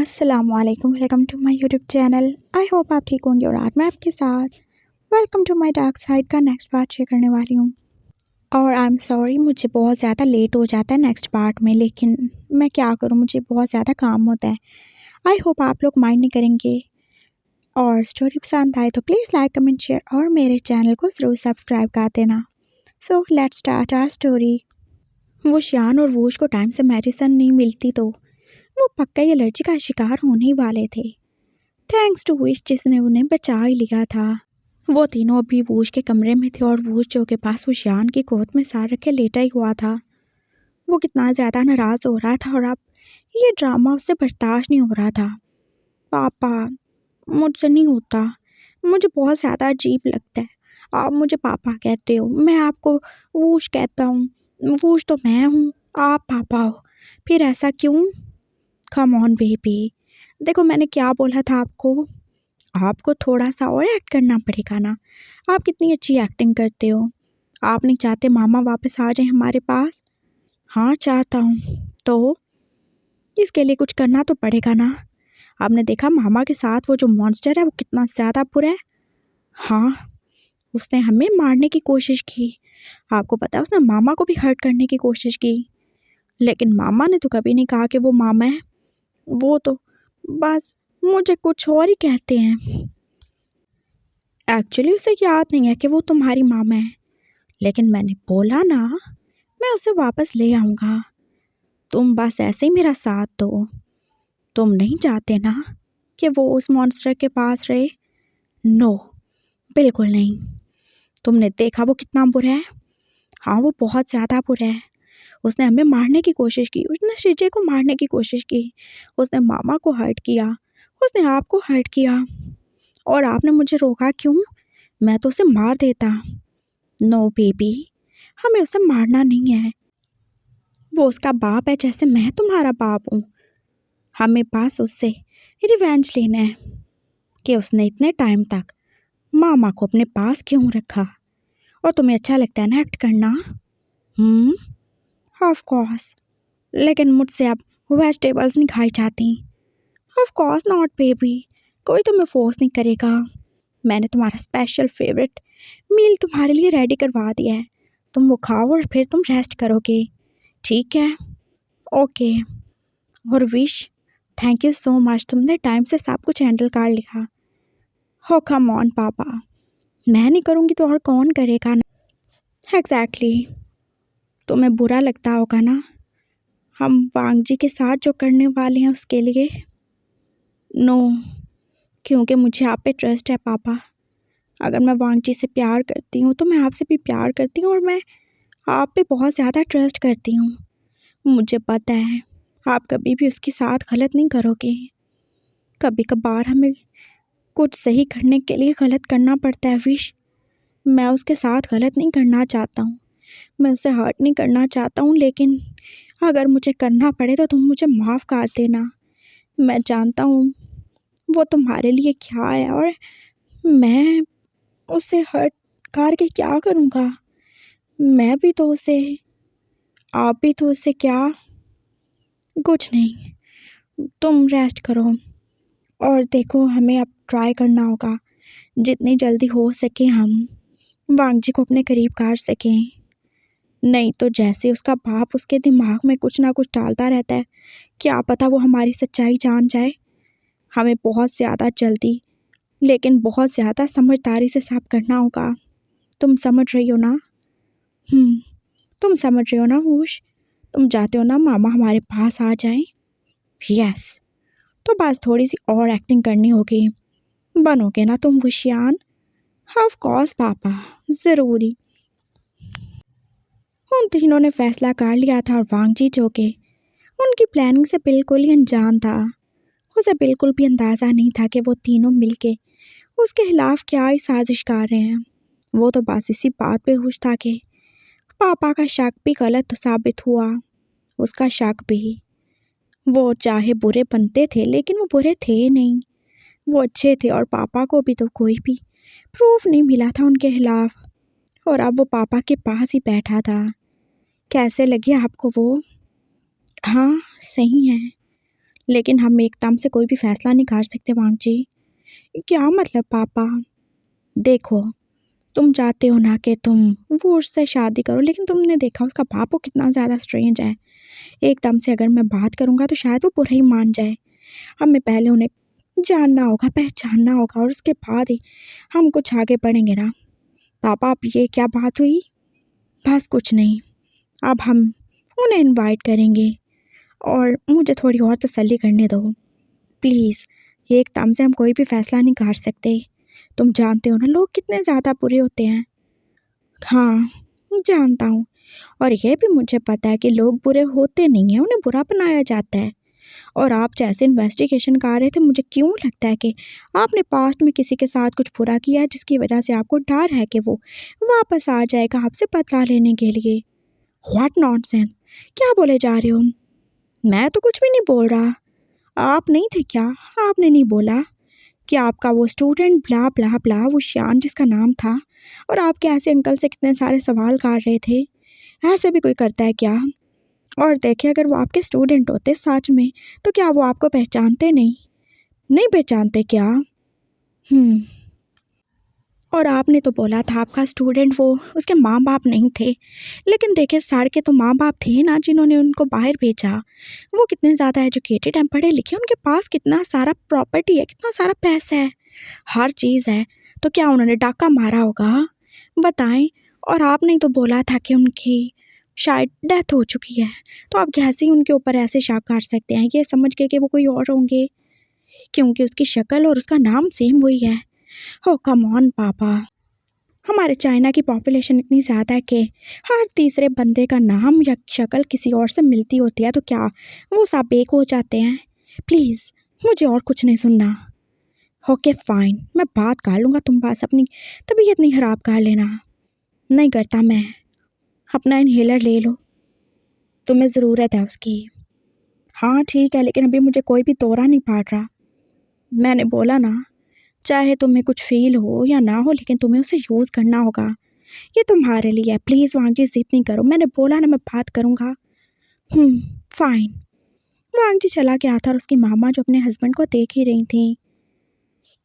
अस्सलामुअलैकुम, welcome to my YouTube channel. I hope आप ठीक होंगे और आज मैं आपके साथ welcome to my dark side का नेक्स्ट पार्ट शेयर करने वाली हूँ। और आई एम सॉरी, मुझे बहुत ज़्यादा लेट हो जाता है नेक्स्ट पार्ट में, लेकिन मैं क्या करूँ, मुझे बहुत ज़्यादा काम होता है। आई होप आप लोग माइंड नहीं करेंगे और स्टोरी पसंद आए तो प्लीज़ लाइक कमेंट शेयर और मेरे चैनल को ज़रूर सब्सक्राइब कर देना। So let's start our story. वो शान और वोश को टाइम से मेडिसिन नहीं मिलती तो वो पक्का ही एलर्जी का शिकार होने ही वाले थे। थैंक्स टू विश जिसने उन्हें बचा ही लिया था। वो तीनों अभी वोश के कमरे में थे और वोश जो के पास वो शान की गोद में सार रखे लेटा ही हुआ था। वो कितना ज़्यादा नाराज़ हो रहा था और अब ये ड्रामा उससे बर्दाश्त नहीं हो रहा था। पापा, मुझसे नहीं होता, मुझे बहुत ज़्यादा अजीब लगता है। आप मुझे पापा कहते हो, मैं आपको वोश कहता हूँ। वोश तो मैं हूँ, आप पापा हो, फिर ऐसा क्यों? कम ऑन बेबी, देखो मैंने क्या बोला था आपको। आपको थोड़ा सा और एक्ट करना पड़ेगा ना। आप कितनी अच्छी एक्टिंग करते हो। आप नहीं चाहते मामा वापस आ जाए हमारे पास? हाँ चाहता हूँ। तो इसके लिए कुछ करना तो पड़ेगा ना। आपने देखा मामा के साथ वो जो मॉन्स्टर है वो कितना ज़्यादा बुरा है। हाँ, उसने हमें मारने की कोशिश की। आपको पता है उसने मामा को भी हर्ट करने की कोशिश की, लेकिन मामा ने तो कभी नहीं कहा कि वो मामा है। वो तो बस मुझे कुछ और ही कहते हैं। एक्चुअली उसे याद नहीं है कि वो तुम्हारी मामा है, लेकिन मैंने बोला ना, मैं उसे वापस ले आऊँगा। तुम बस ऐसे ही मेरा साथ दो। तुम नहीं चाहते ना कि वो उस मॉन्स्टर के पास रहे? नो, बिल्कुल नहीं। तुमने देखा वो कितना बुरा है। हाँ, वो बहुत ज़्यादा बुरा है। उसने हमें मारने की कोशिश की, उसने शिजे को मारने की कोशिश की, उसने मामा को हर्ट किया, उसने आपको हर्ट किया। और आपने मुझे रोका क्यों? मैं तो उसे मार देता। नो बेबी, हमें उसे मारना नहीं है। वो उसका बाप है जैसे मैं तुम्हारा बाप हूँ। हमें बस उससे रिवेंज लेना है कि उसने इतने टाइम तक मामा को अपने पास क्यों रखा। और तुम्हें अच्छा लगता है ना एक्ट करना? ऑफ कोर्स, लेकिन मुझसे अब वेजिटेबल्स नहीं खाई जाती। ऑफ कोर्स नॉट बेबी, कोई तुम्हें फोर्स नहीं करेगा। मैंने तुम्हारा स्पेशल फेवरेट मील तुम्हारे लिए रेडी करवा दिया है। तुम वो खाओ और फिर तुम रेस्ट करोगे, ठीक है? ओके। और wish, thank you so much, तुमने टाइम से सब कुछ हैंडल कर लिया। हो कम ऑन पापा, मैं नहीं करूँगी तो और कौन करेगा ना। एग्जैक्टली, तुम्हें बुरा लगता होगा ना हम वांग जी के साथ जो करने वाले हैं उसके लिए? नो, क्योंकि मुझे आप पे ट्रस्ट है पापा। अगर मैं वांग जी से प्यार करती हूँ तो मैं आपसे भी प्यार करती हूँ और मैं आप पे बहुत ज़्यादा ट्रस्ट करती हूँ। मुझे पता है आप कभी भी उसके साथ गलत नहीं करोगे। कभी कभार हमें कुछ सही करने के लिए गलत करना पड़ता है विश। मैं उसके साथ गलत नहीं करना चाहता हूँ, मैं उसे हर्ट नहीं करना चाहता हूँ, लेकिन अगर मुझे करना पड़े तो तुम मुझे माफ़ कर देना। मैं जानता हूँ वो तुम्हारे लिए क्या है और मैं उसे हर्ट करके क्या करूँगा। मैं भी तो उसे, आप भी तो उसे क्या। कुछ नहीं, तुम रेस्ट करो और देखो हमें अब ट्राई करना होगा जितनी जल्दी हो सके हम वांग जी को अपने करीब कर सकें। नहीं तो जैसे उसका बाप उसके दिमाग में कुछ ना कुछ डालता रहता है, क्या पता वो हमारी सच्चाई जान जाए। हमें बहुत ज़्यादा जल्दी लेकिन बहुत ज़्यादा समझदारी से सब करना होगा। तुम समझ रही हो ना? तुम समझ रहे हो ना वूश? तुम चाहते हो ना मामा हमारे पास आ जाएं? यस, तो बस थोड़ी सी और एक्टिंग करनी होगी। बनोगे ना तुम वशियान? ऑफ कोर्स पापा, ज़रूरी। उन तीनों ने फैसला कर लिया था और वांग जी जो के उनकी प्लानिंग से बिल्कुल ही अनजान था। उसे बिल्कुल भी अंदाज़ा नहीं था कि वो तीनों मिलके उसके खिलाफ क्या ही साजिश कर रहे हैं। वो तो बस इसी बात पे खुश था कि पापा का शक भी गलत साबित हुआ। उसका शक भी, वो चाहे बुरे बनते थे लेकिन वो बुरे थे नहीं, वो अच्छे थे और पापा को भी तो कोई भी प्रूफ नहीं मिला था उनके खिलाफ। और अब वो पापा के पास ही बैठा था। कैसे लगे आपको वो? हाँ सही है, लेकिन हम एकदम से कोई भी फैसला नहीं कर सकते वांग जी। क्या मतलब पापा? देखो, तुम चाहते हो ना कि तुम वो उससे शादी करो, लेकिन तुमने देखा उसका बाप वो कितना ज़्यादा स्ट्रेंज है। एकदम से अगर मैं बात करूँगा तो शायद वो बुरा ही मान जाए। हमें पहले उन्हें जानना होगा, पहचानना होगा, और उसके बाद ही हम कुछ आगे बढ़ेंगे ना। पापा, अब ये क्या बात हुई? बस कुछ नहीं, अब हम उन्हें इनवाइट करेंगे, और मुझे थोड़ी और तसल्ली करने दो प्लीज़। ये एकदम से हम कोई भी फैसला नहीं कर सकते। तुम जानते हो ना लोग कितने ज़्यादा बुरे होते हैं। हाँ, जानता हूँ, और ये भी मुझे पता है कि लोग बुरे होते नहीं हैं, उन्हें बुरा बनाया जाता है। और आप जैसे इन्वेस्टिगेशन कर रहे थे, मुझे क्यों लगता है कि आपने पास्ट में किसी के साथ कुछ बुरा किया है, जिसकी वजह से आपको डर है कि वो वापस आ जाएगा आपसे बदला लेने के लिए। व्हाट नॉनसेंस, क्या बोले जा रहे हो? मैं तो कुछ भी नहीं बोल रहा। आप नहीं थे क्या? आपने नहीं बोला कि आपका वो स्टूडेंट ब्ला ब्ला ब्ला, वो श्यान जिसका नाम था, और आपके ऐसे अंकल से कितने सारे सवाल कर रहे थे? ऐसे भी कोई करता है क्या? और देखिए, अगर वो आपके स्टूडेंट होते सच में, तो क्या वो आपको पहचानते नहीं? नहीं पहचानते क्या? और आपने तो बोला था आपका स्टूडेंट वो उसके माँ बाप नहीं थे, लेकिन देखिए सर के तो माँ बाप थे ना जिन्होंने उनको बाहर भेजा। वो कितने ज़्यादा एजुकेटेड हैं, पढ़े लिखे, उनके पास कितना सारा प्रॉपर्टी है, कितना सारा पैसा है, हर चीज़ है। तो क्या उन्होंने डाका मारा होगा? बताएं। और आपने तो बोला था कि उनकी शायद डेथ हो चुकी है, तो आप कैसे ही उनके ऊपर ऐसे शक कर सकते हैं ये समझ के कि वो कोई और होंगे, क्योंकि उसकी शक्ल और उसका नाम सेम वही है। ओ कम ऑन पापा, हमारे चाइना की पॉपुलेशन इतनी ज़्यादा है कि हर तीसरे बंदे का नाम या शक्ल किसी और से मिलती होती है, तो क्या वो सब एक हो जाते हैं? प्लीज़ मुझे और कुछ नहीं सुनना। ओके फाइन, मैं बात कर लूँगा, तुम बस अपनी तबीयत नहीं ख़राब कर लेना। नहीं करता मैं। अपना इनहेलर ले लो, तुम्हें ज़रूरत है उसकी। हाँ ठीक है, लेकिन अभी मुझे कोई भी दौरा नहीं पड़ रहा। मैंने बोला ना, चाहे तुम्हें कुछ फील हो या ना हो, लेकिन तुम्हें उसे यूज़ करना होगा। ये तुम्हारे लिए है, प्लीज़ वांगजी जिद नहीं करो। मैंने बोला ना मैं बात करूँगा। फाइन। वांगजी चला गया था, और उसकी मामा जो अपने हस्बैंड को देख ही रही थी।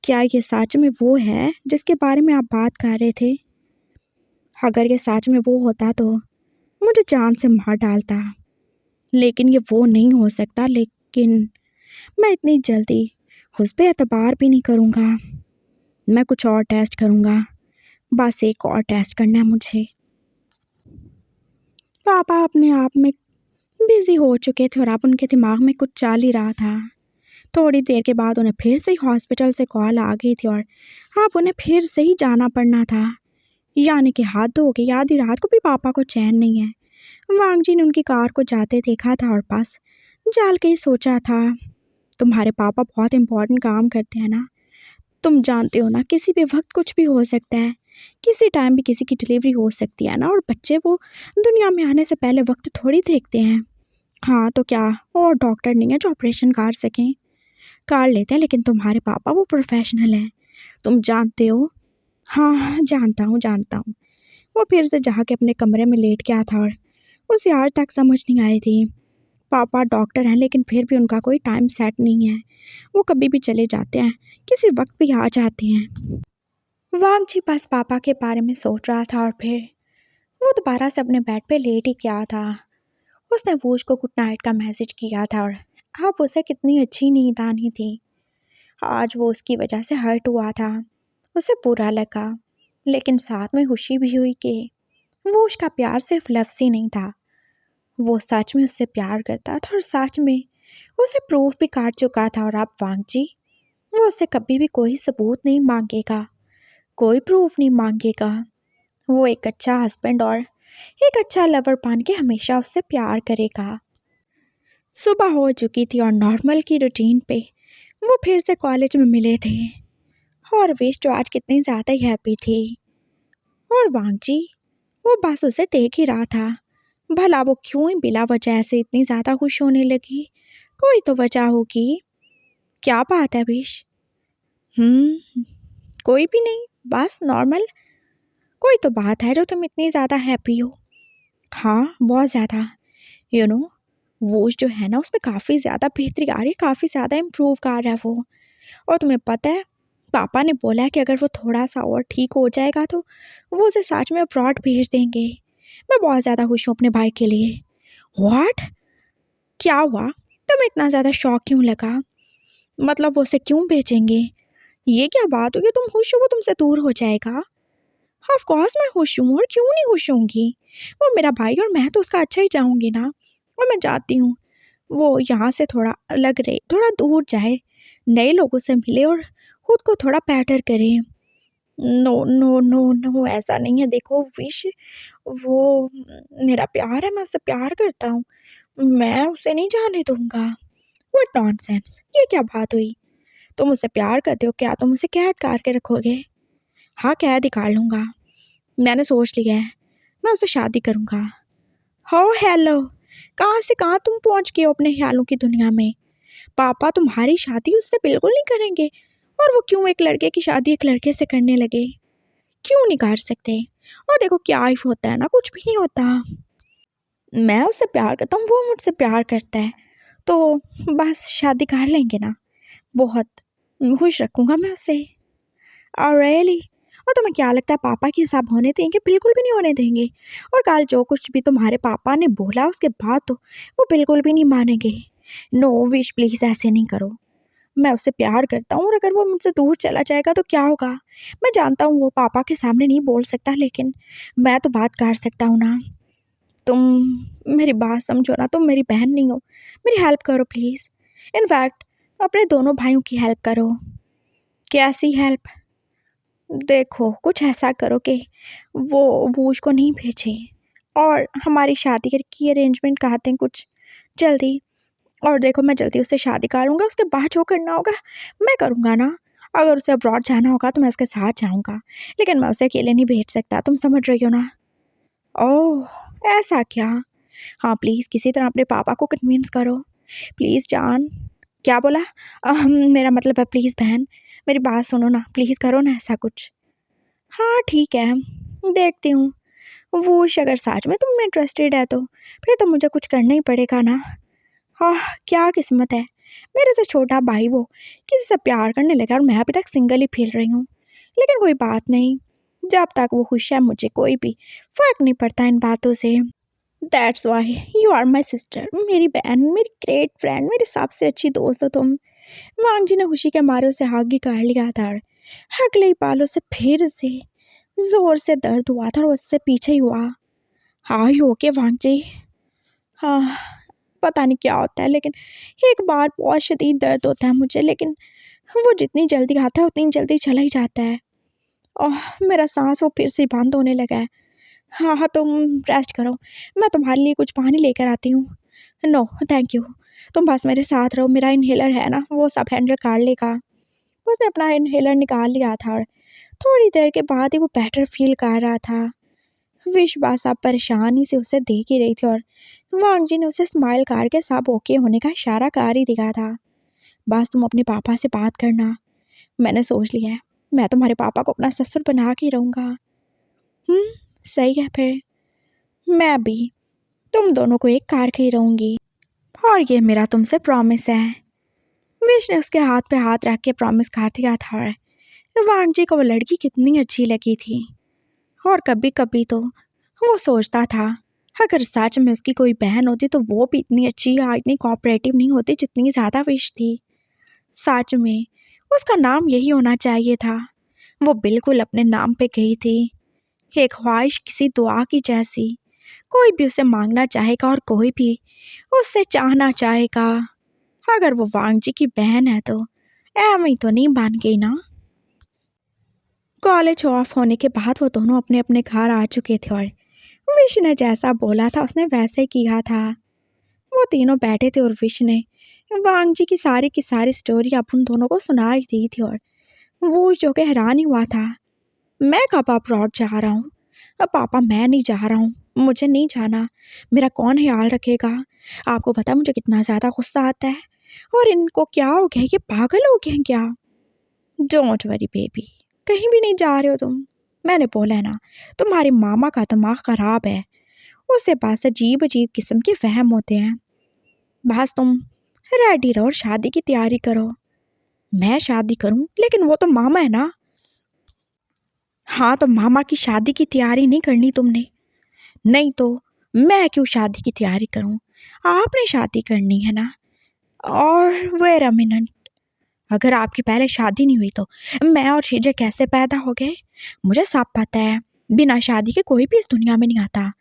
क्या ये सच में वो है जिसके बारे में आप बात कर रहे थे? अगर ये सच में वो होता तो मुझे जान से मार डालता, लेकिन ये वो नहीं हो सकता। लेकिन मैं इतनी जल्दी उस पर एतबार भी नहीं करूँगा। मैं कुछ और टेस्ट करूँगा, बस एक और टेस्ट करना है मुझे। पापा अपने आप में बिजी हो चुके थे, और अब उनके दिमाग में कुछ चल ही रहा था। थोड़ी देर के बाद उन्हें फिर से हॉस्पिटल से कॉल आ गई थी, और अब उन्हें फिर से ही जाना पड़ना था। यानी कि हद हो गई, आधी रात को भी पापा को चैन नहीं है। वांग जी ने उनकी कार को जाते देखा था, और बस जाल के ही सोचा था, तुम्हारे पापा बहुत इंपॉर्टेंट काम करते हैं ना, तुम जानते हो ना किसी भी वक्त कुछ भी हो सकता है, किसी टाइम भी किसी की डिलीवरी हो सकती है ना, और बच्चे वो दुनिया में आने से पहले वक्त थोड़ी देखते हैं। हाँ तो क्या और डॉक्टर नहीं है जो ऑपरेशन कर सकें? कर लेते हैं, लेकिन तुम्हारे पापा वो प्रोफेशनल हैं, तुम जानते हो। हाँ जानता हूँ। वो फिर से जाके अपने कमरे में लेट गया था, और उसे आज तक समझ नहीं आई थी। पापा डॉक्टर हैं, लेकिन फिर भी उनका कोई टाइम सेट नहीं है। वो कभी भी चले जाते हैं, किसी वक्त भी आ जाते हैं। वांग जी बस पापा के बारे में सोच रहा था, और फिर वो दोबारा से अपने बेड पे लेट ही गया था। उसने वूश को गुड नाइट का मैसेज किया था, और अब उसे कितनी अच्छी नींद आनी थी। आज वो उसकी वजह से हर्ट हुआ था, उसे बुरा लगा, लेकिन साथ में खुशी भी हुई कि वो उसका प्यार सिर्फ लफ्ज़ ही नहीं था, वो सच में उससे प्यार करता था, और सच में उसे प्रूफ भी कर चुका था। और अब वांग जी वो उससे कभी भी कोई सबूत नहीं मांगेगा, कोई प्रूफ नहीं मांगेगा। वो एक अच्छा हस्बैंड और एक अच्छा लवर बन के हमेशा उससे प्यार करेगा। सुबह हो चुकी थी, और नॉर्मल की रूटीन पे वो फिर से कॉलेज में मिले थे, और विश तो आज कितनी ज़्यादा ही हैप्पी थी। और वांग जी वो बस उसे देख ही रहा था, भला वो क्यों ही बिला वजह से इतनी ज़्यादा खुश होने लगी? कोई तो वजह होगी। क्या बात है विश? कोई भी नहीं, बस नॉर्मल। कोई तो बात है जो तुम इतनी ज़्यादा हैप्पी हो? हाँ बहुत ज़्यादा। यू नो वो जो है ना उसमें काफ़ी ज़्यादा बेहतरी आ रही है, काफ़ी ज़्यादा इम्प्रूव कर रहा है वो। और तुम्हें पता है पापा ने बोला है कि अगर वो थोड़ा सा और ठीक हो जाएगा तो वो उसे सच में अब्रॉड भेज देंगे। मैं बहुत ज़्यादा खुश हूँ अपने भाई के लिए। व्हाट? क्या हुआ? तुम्हें इतना ज़्यादा शौक क्यों लगा? मतलब वो उसे क्यों भेजेंगे? ये क्या बात हुई? तुम खुश हो वो तुमसे दूर हो जाएगा? ऑफ कोर्स मैं खुश हूँ, और क्यों नहीं खुश होंगी? वो मेरा भाई और मैं तो उसका अच्छा ही चाहूँगी ना। और मैं चाहती हूँ वो यहाँ से थोड़ा अलग रहे, थोड़ा दूर जाए, नए लोगों से मिले और खुद को थोड़ा बेटर करे। नो नो नो नो, ऐसा नहीं है। देखो विश, वो मेरा प्यार है, मैं उससे प्यार करता हूँ, मैं उसे नहीं जाने दूंगा। व्हाट नॉनसेंस, ये क्या बात हुई? तुम उससे प्यार करते हो, क्या तुम उसे कैद करके रखोगे? हाँ, कैद ही कर लूँगा। मैंने सोच लिया है, मैं उससे शादी करूँगा। हो हेलो, कहाँ से कहाँ तुम पहुँच गए हो अपने ख्यालों की दुनिया में? पापा तुम्हारी शादी उससे बिल्कुल नहीं करेंगे। और वो क्यों एक लड़के की शादी एक लड़के से करने लगे? क्यों नहीं कर सकते? और देखो क्या ही होता है ना, कुछ भी नहीं होता। मैं उससे प्यार करता हूँ, वो मुझसे प्यार करता है, तो बस शादी कर लेंगे ना। बहुत खुश रखूँगा मैं उसे। और रियली? और तुम्हें क्या लगता है पापा के हिसाब होने देंगे? बिल्कुल भी नहीं होने देंगे। और कल जो कुछ भी तुम्हारे पापा ने बोला उसके बाद तो वो बिल्कुल भी नहीं मानेंगे। नो विश, प्लीज़ ऐसे नहीं करो। मैं उससे प्यार करता हूँ, और अगर वो मुझसे दूर चला जाएगा तो क्या होगा? मैं जानता हूँ वो पापा के सामने नहीं बोल सकता, लेकिन मैं तो बात कर सकता हूँ ना। तुम मेरी बात समझो ना, तुम मेरी बहन नहीं हो? मेरी हेल्प करो प्लीज़। इनफैक्ट अपने दोनों भाइयों की हेल्प करो। कैसी हेल्प? देखो कुछ ऐसा करो कि वो उसको नहीं भेजे, और हमारी शादी की अरेंजमेंट करते हैं कुछ जल्दी। और देखो मैं जल्दी उससे शादी कर लूँगा, उसके बाद जो करना होगा मैं करूँगा ना। अगर उसे अब्रॉड जाना होगा तो मैं उसके साथ जाऊँगा, लेकिन मैं उसे अकेले नहीं भेज सकता, तुम समझ रही हो ना? ओह ऐसा क्या? हाँ प्लीज़ किसी तरह अपने पापा को कन्विंस करो। प्लीज़ जान। क्या बोला? मेरा मतलब है प्लीज़ बहन, मेरी बात सुनो ना, प्लीज़ करो ना ऐसा कुछ। हाँ ठीक है, देखती हूँ। वो अगर सच में तुम में इंटरेस्टेड है तो फिर तो मुझे कुछ करना ही पड़ेगा ना। हाँ, क्या किस्मत है, मेरे से छोटा भाई वो किसी से प्यार करने लगा और मैं अभी तक सिंगल ही फील रही हूँ। लेकिन कोई बात नहीं, जब तक वो खुश है मुझे कोई भी फ़र्क नहीं पड़ता इन बातों से। That's why you are my sister, मेरी बहन, मेरी ग्रेट फ्रेंड, मेरी सबसे अच्छी दोस्त हो तुम। वांग जी ने खुशी के मारे उसे हग ही कर लिया था, और अगले ही पल उसे फिर से ज़ोर से दर्द हुआ था और उससे पीछे ही हुआ। हाँ यू ओके वांग जी? हाँ, पता नहीं क्या होता है, लेकिन एक बार बहुत शदीद दर्द होता है मुझे, लेकिन वो जितनी जल्दी आता है उतनी जल्दी चला ही जाता है। ओह मेरा सांस वो फिर से बंद होने लगा है। हाँ हाँ, तुम रेस्ट करो, मैं तुम्हारे लिए कुछ पानी लेकर आती हूँ। नो थैंक यू, तुम बस मेरे साथ रहो, मेरा इन्हेलर है ना वो सब हैंडल कर लेगा। उसने अपना इन्हेलर निकाल लिया था, और थोड़ी देर के बाद ही वो बेटर फील कर रहा था। विश बस अब परेशानी से उसे देख ही रही थी, और वांग जी ने उसे स्माइल करके सब ओके होने का इशारा कर ही दिया था। बस तुम अपने पापा से बात करना, मैंने सोच लिया है, मैं तुम्हारे पापा को अपना ससुर बना के रहूँगा। सही है फिर, मैं भी तुम दोनों को एक कार के ही रहूँगी, और ये मेरा तुमसे प्रॉमिस है। विश ने उसके हाथ पे हाथ रख के प्रॉमिस कर दिया था। वांग जी को वो लड़की कितनी अच्छी लगी थी, और कभी कभी तो वो सोचता था अगर सच में उसकी कोई बहन होती तो वो भी इतनी अच्छी या इतनी कोऑपरेटिव नहीं होती जितनी ज़्यादा विश थी। सच में उसका नाम यही होना चाहिए था। वो बिल्कुल अपने नाम पे गई थी, एक ख्वाहिश किसी दुआ की जैसी। कोई भी उसे मांगना चाहेगा और कोई भी उससे चाहना चाहेगा। अगर वो वांग जी की बहन है तो एवं तो नहीं बन गई ना। कॉलेज ऑफ होने के बाद वो दोनों अपने अपने घर आ चुके थे, और विश ने जैसा बोला था उसने वैसे किया था। वो तीनों बैठे थे और विश ने वांग जी की सारी स्टोरी अब उन दोनों को सुनाई दी थी, और वो जो कि हैरान ही हुआ था। मैं कब अब्रॉड जा रहा हूँ? अब पापा मैं नहीं जा रहा हूँ, मुझे नहीं जाना, मेरा कौन ख्याल रखेगा? आपको पता है मुझे कितना ज़्यादा गुस्सा आता है, और इनको क्या हो गया, ये पागल हो गए हैं क्या? डोंट वरी बेबी, कहीं भी नहीं जा रहे हो तुम। मैंने बोला है ना, तुम्हारे मामा का दिमाग ख़राब है, उसे पास अजीब अजीब किस्म के वहम होते हैं। बस तुम रेडी रहो और शादी की तैयारी करो। मैं शादी करूं? लेकिन वो तो मामा है ना। हाँ, तो मामा की शादी की तैयारी नहीं करनी तुमने? नहीं तो मैं क्यों शादी की तैयारी करूं? आपने शादी करनी है ना। और वेट अ मिनट, अगर आपकी पहले शादी नहीं हुई तो मैं और शीजा कैसे पैदा हो गए? मुझे सब पता है, बिना शादी के कोई भी इस दुनिया में नहीं आता।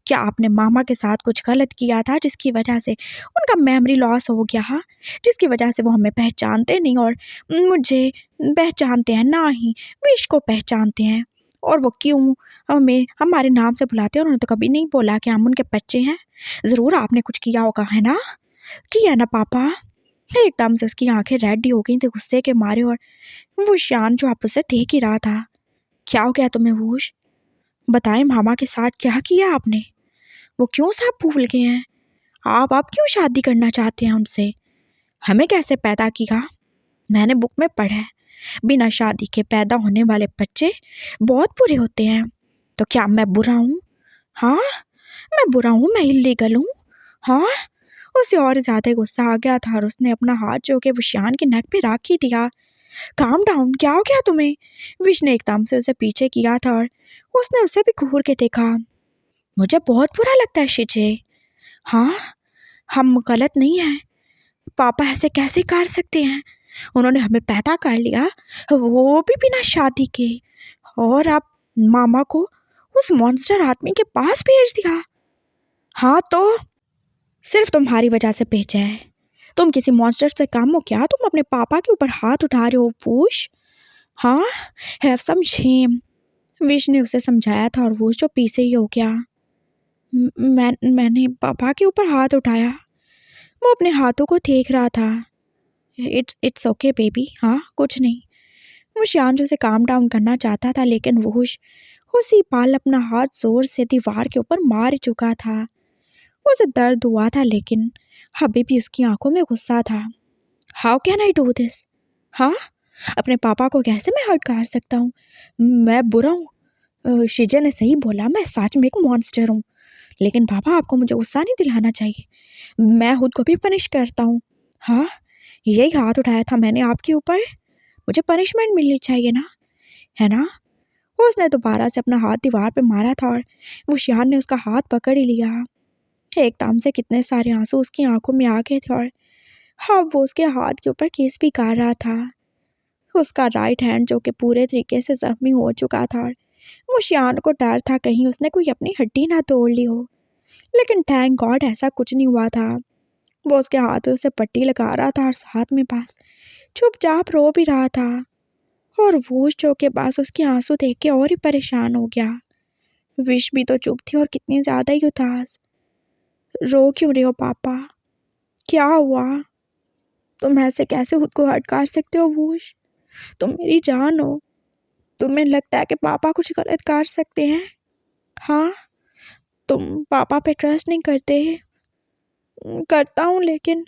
क्या आपने मामा के साथ कुछ गलत किया था जिसकी वजह से उनका मेमोरी लॉस हो गया, हाँ? जिसकी वजह से वो हमें पहचानते नहीं और मुझे पहचानते हैं ना ही विश को पहचानते हैं। और वो क्यों हमें हमारे नाम से बुलाते हैं? उन्होंने तो कभी नहीं बोला कि हम उनके बच्चे हैं। ज़रूर आपने कुछ किया होगा, है ना? किया ना पापा? एकदम से उसकी आंखें रेड हो गई थी गुस्से के मारे। और वो शान जो आप उसे देख ही रहा था। क्या हो गया तुम्हें वूश? बताएं मामा के साथ क्या किया आपने? वो क्यों सब भूल गए हैं? आप क्यों शादी करना चाहते हैं उनसे? हमें कैसे पैदा किया? मैंने बुक में पढ़ा है, बिना शादी के पैदा होने वाले बच्चे बहुत बुरे होते हैं। तो क्या मैं बुरा हूँ? हाँ, मैं बुरा हूँ, मैं इल्लीगल हूँ। हाँ, उसे और ज़्यादा गुस्सा आ गया था और उसने अपना हाथ जो कि विशान के नेक पे रख ही दिया। काम डाउन, क्या हो गया तुम्हें? विश ने एकदम से उसे पीछे किया था और उसने उसे भी घूर के देखा। मुझे बहुत बुरा लगता है शिजे। हाँ, हम गलत नहीं हैं। पापा ऐसे कैसे कर सकते हैं? उन्होंने हमें पैदा कर लिया, वो भी बिना शादी के, और आप मामा को उस मॉन्स्टर आदमी के पास भेज दिया। हाँ तो सिर्फ तुम्हारी वजह से भेजा है। तुम किसी मॉन्स्टर से कम हो क्या? तुम अपने पापा के ऊपर हाथ उठा रहे हो वूश। हाँ, हैव सम शेम। विश ने उसे समझाया था और वूश जो पीछे ही हो गया। मैंने पापा के ऊपर हाथ उठाया? वो अपने हाथों को देख रहा था। इट्स ओके बेबी, हाँ कुछ नहीं। वो शान उसे काम डाउन करना चाहता था, लेकिन वूश उसी पाल अपना हाथ जोर से दीवार के ऊपर मार चुका था। उसे दर्द हुआ था, लेकिन अभी भी उसकी आंखों में गुस्सा था। How can I do this? हाँ, अपने पापा को कैसे मैं हर्ट कर सकता हूँ? मैं बुरा हूँ? शिजा ने सही बोला, मैं सच में एक मॉन्स्टर हूँ। लेकिन पापा, आपको मुझे गुस्सा नहीं दिलाना चाहिए। मैं खुद को भी पनिश करता हूँ। हाँ, यही हाथ उठाया था मैंने आपके ऊपर। मुझे पनिशमेंट मिलनी चाहिए ना, है ना? उसने दोबारा से अपना हाथ दीवार पे मारा था और वो शान ने उसका हाथ पकड़ ही लिया। एकदम से कितने सारे आंसू उसकी आंखों में आ गए थे और हाँ, वो उसके हाथ के ऊपर किस भी कर रहा था। उसका राइट हैंड जो कि पूरे तरीके से जख्मी हो चुका था और वो शान को डर था कहीं उसने कोई अपनी हड्डी ना तोड़ ली हो। लेकिन थैंक गॉड ऐसा कुछ नहीं हुआ था। वो उसके हाथ पे उसे पट्टी लगा रहा था और साथ में बस चुपचाप रो भी रहा था। और वो जो के पास उसके आंसू देख के और ही परेशान हो गया। विश भी तो चुप थी और कितनी ज़्यादा ही उदास। रो क्यों रहे हो पापा? क्या हुआ? तुम ऐसे कैसे खुद को हर्ट कर सकते हो वूश? तुम मेरी जान हो। तुम्हें लगता है कि पापा कुछ गलत कर सकते हैं? हाँ, तुम पापा पे ट्रस्ट नहीं करते? करता हूँ, लेकिन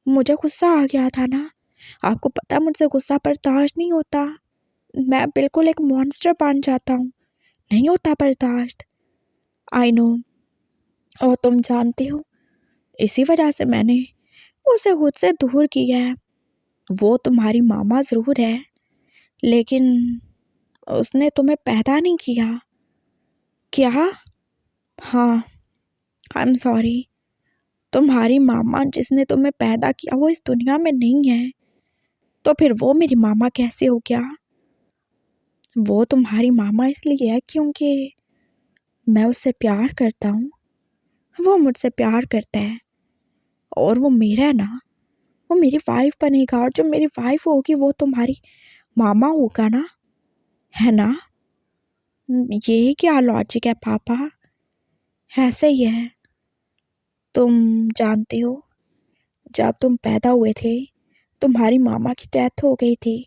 मुझे गुस्सा आ गया था ना। आपको पता है मुझसे गुस्सा बर्दाश्त नहीं होता। मैं बिल्कुल एक मॉन्स्टर बन जाता हूँ। नहीं होता बर्दाश्त। I know. और तुम जानते हो, इसी वजह से मैंने उसे खुद से दूर किया है। वो तुम्हारी मामा ज़रूर है, लेकिन उसने तुम्हें पैदा नहीं किया। क्या? हाँ, आई एम सॉरी। तुम्हारी मामा जिसने तुम्हें पैदा किया वो इस दुनिया में नहीं है, तो फिर वो मेरी मामा कैसे हो गया? वो तुम्हारी मामा इसलिए है क्योंकि मैं उससे प्यार करता हूँ। वो मुझसे प्यार करता है और वो मेरा है ना, वो मेरी वाइफ बनेगा और जो मेरी वाइफ होगी वो तुम्हारी मामा होगा ना, है ना? ये क्या लॉजिक है पापा? ऐसे ही है। तुम जानते हो, जब तुम पैदा हुए थे तुम्हारी मामा की डेथ हो गई थी।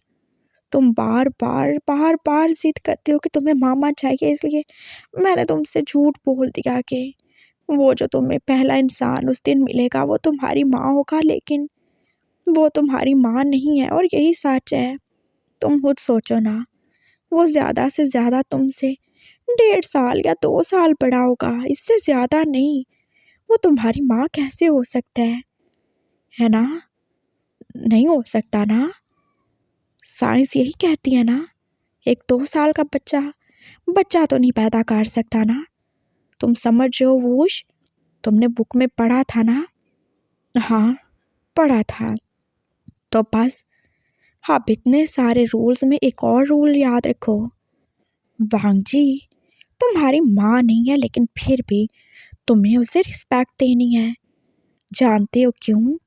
तुम बार बार बार बार जिद करते हो कि तुम्हें मामा चाहिए, इसलिए मैंने तुमसे झूठ बोल दिया कि वो जो तुम्हें पहला इंसान उस दिन मिलेगा वो तुम्हारी माँ होगा, लेकिन वो तुम्हारी माँ नहीं है और यही सच है। तुम खुद सोचो ना, वो ज़्यादा से ज़्यादा तुमसे 1.5 साल या 2 साल बड़ा होगा, इससे ज़्यादा नहीं। वो तुम्हारी माँ कैसे हो सकता है? है ना? नहीं हो सकता ना? साइंस यही कहती है ना, एक 2 साल का बच्चा तो नहीं पैदा कर सकता ना। तुम समझ रहे हो वूश? तुमने बुक में पढ़ा था ना? हाँ, पढ़ा था। तो बस आप इतने सारे रूल्स में एक और रूल याद रखो। वांगजी तुम्हारी माँ नहीं है, लेकिन फिर भी तुम्हें उसे रिस्पेक्ट देनी है। जानते हो क्यों?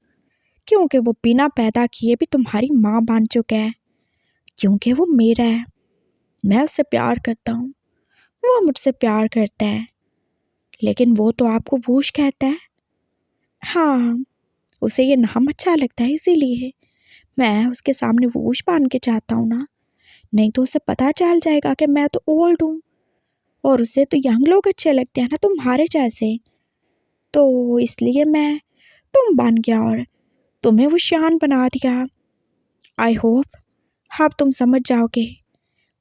क्योंकि वो बिना पैदा किए भी तुम्हारी माँ बन चुका है। क्योंकि वो मेरा है, मैं उससे प्यार करता हूँ, वो मुझसे प्यार करता है, लेकिन वो तो आपको वूश कहता है। हाँ, उसे ये नाम अच्छा लगता है, इसीलिए मैं उसके सामने वूश बन के चाहता हूँ ना। नहीं तो उसे पता चल जाएगा कि मैं तो ओल्ड हूँ, और उसे तो यंग लोग अच्छे लगते हैं ना, तुम्हारे जैसे। तो इसलिए मैं तुम बन गया और तुम्हें वो शान बना दिया। आई होप अब तुम समझ जाओगे।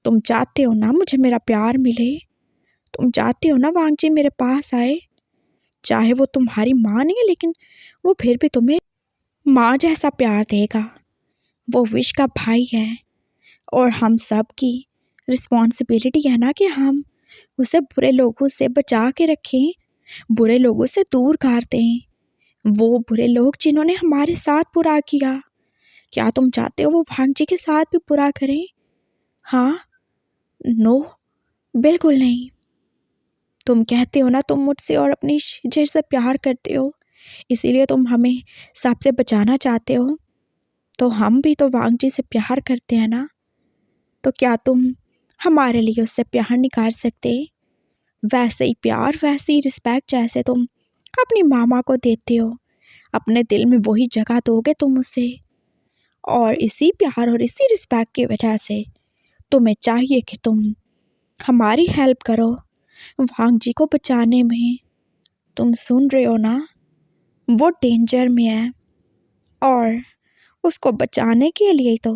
तुम चाहते हो ना मुझे मेरा प्यार मिले? तुम चाहते हो ना वांगजी मेरे पास आए? चाहे वो तुम्हारी माँ नहीं है, लेकिन वो फिर भी तुम्हें माँ जैसा प्यार देगा। वो विश का भाई है, और हम सब की रिस्पॉन्सिबिलिटी है ना कि हम उसे बुरे लोगों से बचा के रखें, बुरे लोगों से दूर कर दें। वो बुरे लोग जिन्होंने हमारे साथ बुरा किया। क्या तुम चाहते हो वो भांगजी के साथ भी बुरा करें? हाँ? नो, बिल्कुल नहीं। तुम कहते हो ना तुम मुझसे और अपनी शिजर से प्यार करते हो, इसीलिए तुम हमें सबसे बचाना चाहते हो। तो हम भी तो वांगजी से प्यार करते हैं ना। तो क्या तुम हमारे लिए उससे प्यार नहीं कर सकते? वैसे ही प्यार, वैसे ही रिस्पेक्ट जैसे तुम अपनी मामा को देते हो, अपने दिल में वही जगह दोगे तुम उसे। और इसी प्यार और इसी रिस्पेक्ट की वजह से तुम्हें चाहिए कि तुम हमारी हेल्प करो वांगजी को बचाने में। तुम सुन रहे हो ना, वो डेंजर में है, और उसको बचाने के लिए तो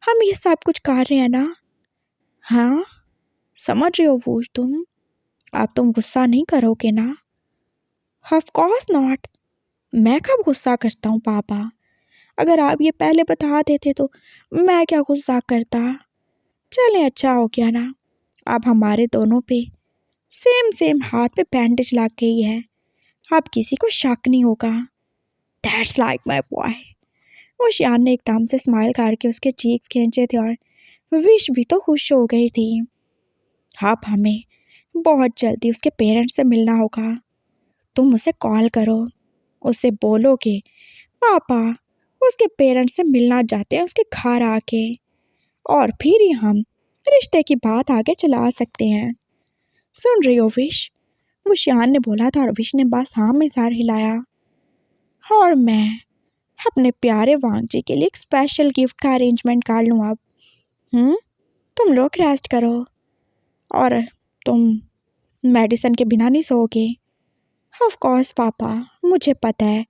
हम ये सब कुछ कर रहे हैं ना। हाँ, समझ रहे हो वूश तुम? अब तुम गुस्सा नहीं करोगे ना? Of course not. मैं कब गुस्सा करता हूँ पापा? अगर आप ये पहले बता देते तो मैं क्या गुस्सा करता। चले, अच्छा हो गया ना, अब हमारे दोनों पे सेम सेम हाथ पे बैंडेज लग गई है। अब किसी को शक नहीं होगा। That's like my boy. वो शियान ने एकदम से स्माइल करके उसके चीक्स खींचे थे, और विश भी तो खुश हो गई थी। अब हमें बहुत जल्दी उसके पेरेंट्स से मिलना होगा। तुम उसे कॉल करो, उससे बोलो कि पापा उसके पेरेंट्स से मिलना चाहते हैं उसके घर आके, और फिर ही हम रिश्ते की बात आगे चला सकते हैं। सुन रही हो विश? वो शियान ने बोला था, और विश ने बस हाँ में सर हिलाया। और मैं अपने प्यारे वांगजी के लिए एक स्पेशल गिफ्ट का अरेंजमेंट कर लूँ अब। तुम लोग रेस्ट करो, और तुम मेडिसिन के बिना नहीं सोओगे? ऑफ कोर्स पापा, मुझे पता है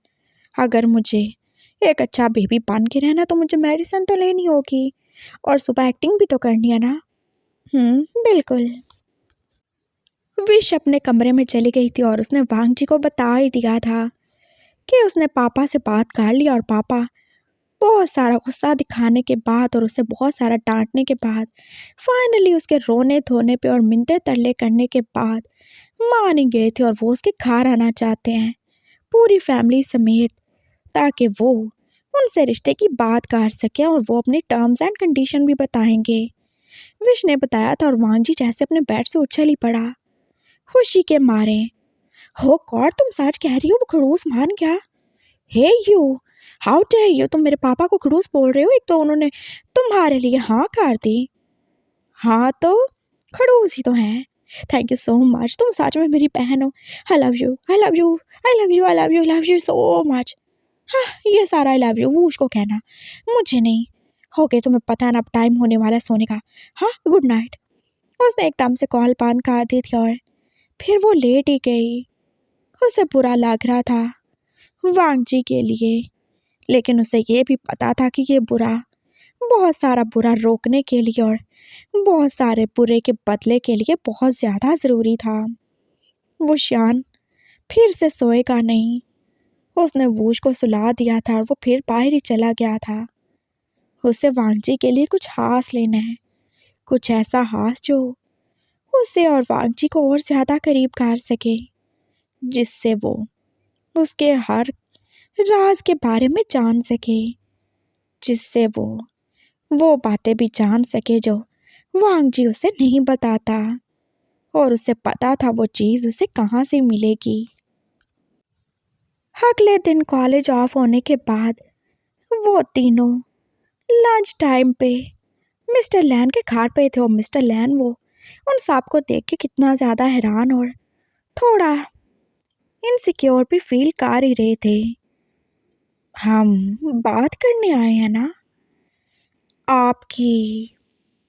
अगर मुझे एक अच्छा बेबी बन के रहना तो मुझे मेडिसिन तो लेनी होगी, और सुबह एक्टिंग भी तो करनी है ना। बिल्कुल। विश अपने कमरे में चली गई थी, और उसने वांगजी को बता ही दिया था कि उसने पापा से बात कर ली, और पापा बहुत सारा गुस्सा दिखाने के बाद और उसे बहुत सारा डांटने के बाद, फाइनली उसके रोने धोने पे और मिन्नतें तरले करने के बाद मान ही गए थे, और वो उसके घर आना चाहते हैं पूरी फैमिली समेत, ताकि वो उनसे रिश्ते की बात कर सकें और वो अपने टर्म्स एंड कंडीशन भी बताएंगे। विश ने बताया था, और वांगजी जैसे अपने बेड से उछल ही पड़ा खुशी के मारे। हो गॉड, तुम सच कह रही हो? वो खड़ूस मान गया? हे यू, हाउ डेयर यू! तुम मेरे पापा को खड़ूस बोल रहे हो? एक तो उन्होंने तुम्हारे लिए हाँ कर दी। हाँ तो खड़ूस ही तो हैं। थैंक यू सो मच, तुम सच में मेरी बहन हो। आई love you, I love you, I love you, I love you, love you so much. हाँ, ये सारा आई लव यू वो उसको कहना, मुझे नहीं। हो गए, तुम्हें पता है ना अब टाइम होने वाला है सोने का। हाँ, गुड नाइट। उसने एकदम से कॉल बंद कर दी थी, और फिर वो लेट ही गई। उसे बुरा लग रहा था वांगजी के लिए, लेकिन उसे ये भी पता था कि ये बुरा, बहुत सारा बुरा रोकने के लिए और बहुत सारे बुरे के बदले के लिए बहुत ज़्यादा ज़रूरी था। वो शान फिर से सोएगा नहीं, उसने वूश को सुला दिया था और वो फिर बाहर ही चला गया था। उसे वांगजी के लिए कुछ हास लेना है, कुछ ऐसा हास जो उसे और वांगजी को और ज़्यादा करीब कर सके, जिससे वो उसके हर राज के बारे में जान सके, जिससे वो बातें भी जान सके जो वांगजी उसे नहीं बताता, और उसे पता था वो चीज़ उसे कहाँ से मिलेगी। अगले दिन कॉलेज ऑफ होने के बाद वो तीनों लंच टाइम पे मिस्टर लैन के घर पे थे, और मिस्टर लैन वो उन सबको देख के कितना ज़्यादा हैरान और थोड़ा इनसिक्योर भी फील कर ही रहे थे। हम बात करने आए हैं ना, आपकी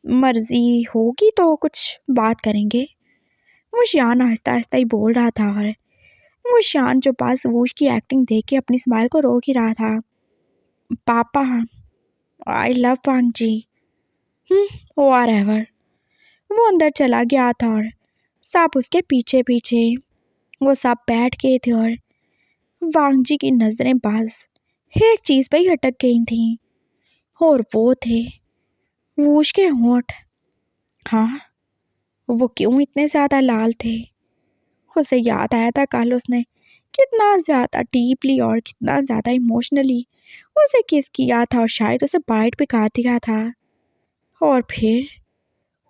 मर्जी होगी तो कुछ बात करेंगे। वो शान आहिस्ता आहिस्ता ही बोल रहा था, और वो शान जो पास वूश की एक्टिंग देख के अपनी स्माइल को रोक ही रहा था। पापा, आई लव वांगजी। व्हाटएवर। वो अंदर चला गया था और सब उसके पीछे पीछे वो सब बैठ गए थे, और वांगजी की नज़रें बस एक चीज़ पे ही अटक गई थीं, और वो थे वूश के होंठ। हाँ, वो क्यों इतने ज़्यादा लाल थे? उसे याद आया था कल उसने कितना ज़्यादा डीपली और कितना ज़्यादा इमोशनली उसे किस किया था, और शायद उसे बाइट भी कर दिया था। और फिर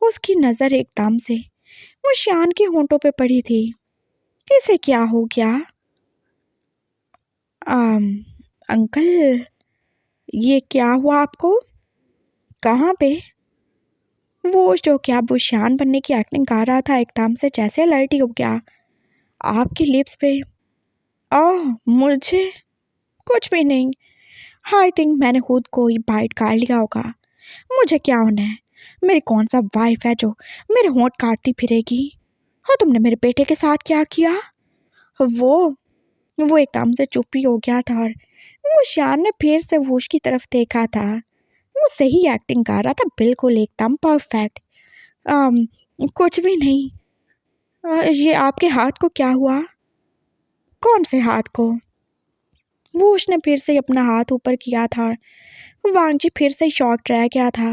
उसकी नज़र एकदम से वो शान के होंठों पे पड़ी थी। इसे क्या हो गया? अंकल, ये क्या हुआ आपको? कहाँ पे? वो जो क्या बुशान बनने की एक्टिंग कर रहा था एकदम से जैसे अलर्ट ही हो गया। आपके लिप्स पे? मुझे कुछ भी नहीं। आई थिंक मैंने खुद को ही बाइट कर लिया होगा। मुझे क्या होना है? मेरी कौन सा वाइफ है जो मेरे होंठ काटती फिरेगी? हाँ, तुमने मेरे बेटे के साथ क्या किया? वो एकदम से चुप ही हो गया था, और वो शान ने फिर से वूश की तरफ देखा था। वो सही एक्टिंग कर रहा था, बिल्कुल एकदम परफेक्ट। कुछ भी नहीं। ये आपके हाथ को क्या हुआ? कौन से हाथ को? वो उसने फिर से अपना हाथ ऊपर किया था। वांगजी फिर से शॉक रह गया था।